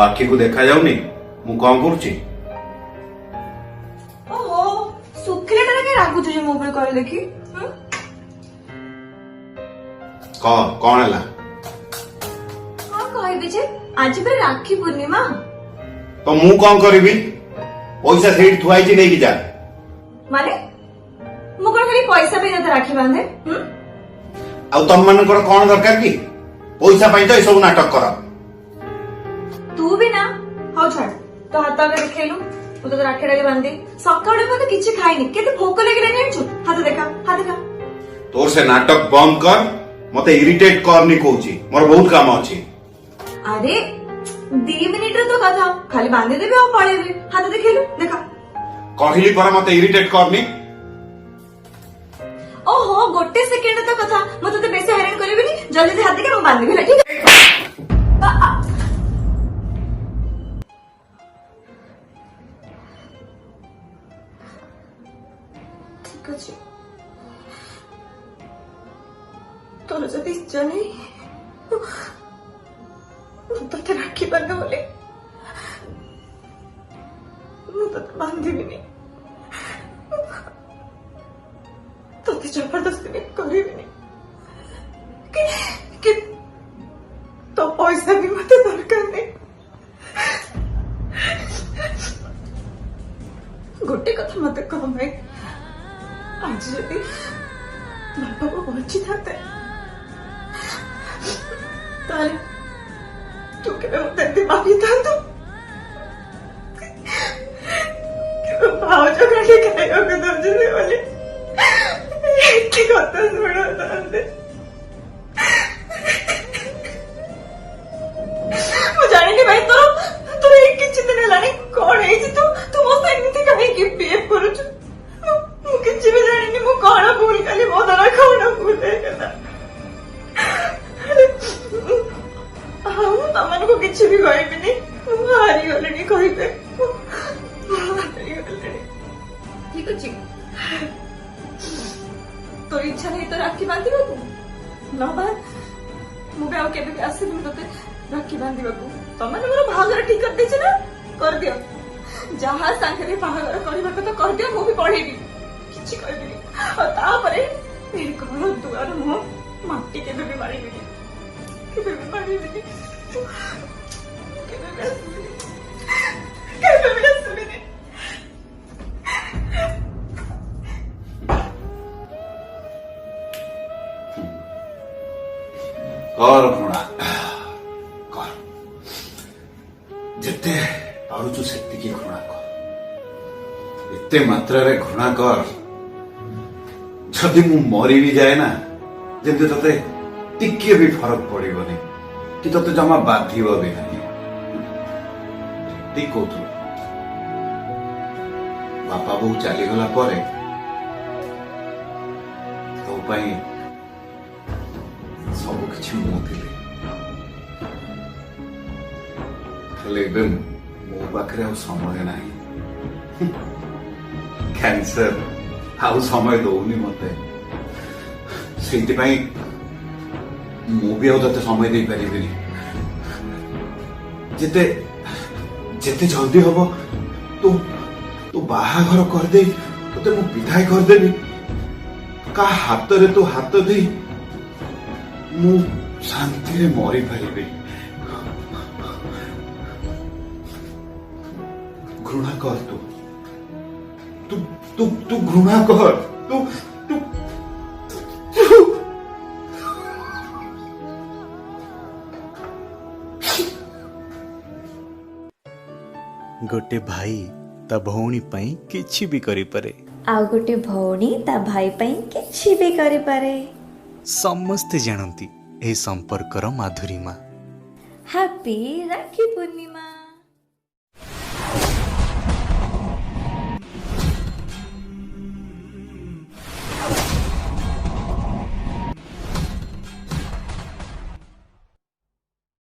आखि को देखा जाऊनी मु कौन करुची ओहो सुखिले टारे के रागु तुझे मोबाइल कॉल देखी कौन है हां कहबे जे आज पे राखी पूर्णिमा तो मु कौन करिबी पैसा सेठ थुआई छी नहीं की जा माने मु कोन खाली पैसा पे न राखी बांधे आ तुम मन को कौन दरकार की पैसा पाई तो सब नाटक कर तू भी ना हो छाड़ तो हाथ आगे देखेलु तू तो राखी डाली बांधी सकाळे मते किछि खाइनी केते भोक लागिला नहीं छु हाथ देखा तोर से नाटक बंद कर मते इरिटेट कर नहीं कहूची मोर बहुत काम अछि अरे 2 मिनिट रे तो कथा खाली बांधी देबे और पळेबे हाथ देखेलु देखा कहली पर मते इरिटेट करनी ओहो गोटे सेकेंड तो कथा मते तो बेसी हैरान करबे नहीं जल्दी से हाथ देके मैं बांध देबे ठीक है ठीक अछि तोर जदी इच्छा नहीं तो राखी बांध बोले तो बांधी भी नहीं तो जबरदस्ती में करी भी नहीं कि तो पैसा भी मत दरकार नहीं गोटे कथा मत कह भाई आज यदि बापा को बची था तू के मत माफी था तो भाव जो गाड़ी खाएगा के दर्जे दे वाले की कथा सुनो तांदे मु जाने कि भाई तोर एक किछि दिन लानी कोन है तू तू मो एमिति काहे कि बिहेव करू छु मु किछि भी जाने नि मु कोन भूल खाली मो दरा कोन भूल है कदा हां तमन को किछि भी कहबे नहीं हारी गलनी कहबे ठीक अछि तो इच्छा नहीं तो राखी बांधी बाबू न बात मुबे आउ केबे आसीबी तते राखी बांधी बाबू तमने मोर भागर ठीक कर देछ ना कर दियो जहां संगे भागर करबा को तो कर दियो मु भी पढेबी किछि करबी और ता परे मेरे को दुआर मो माटी केबे भी मारिबी केबे भी मारिबी केबे भी आसीबी कर घृणा कर जिते पारुचु सेतिकी घृणा कर एते मात्रा रे घृणा कर जदि मु मरी भी जाए ना जेते तते टिके भी फरक पड़िबनी कि तते जमा बाधिबो भी नहीं ठीक कहतु बापा बो चली गला परे तो पई सब किछि मो थिले हेले बे मो पाखरे आ समय नाही कैंसर आउ समय दौनी मते सेति पई मो भी आउ तते समय दे परिबिनी जेते जेते जल्दी हबो तो तो बाहा घर कर दे तते मो विदाई कर देबी का हाथ रे तो हाथ दे मु शांति रे मरी पारिबी घृणा कर तू तू तू घृणा कर तू तू गोटे भाई ता भौणी पई किछि भी करि पारे आ गोटे भौणी ता भाई पई किछि भी करि पारे समस्ते जानती ए संपर्कर माधुरीमा हैप्पी राखी पूर्णिमा।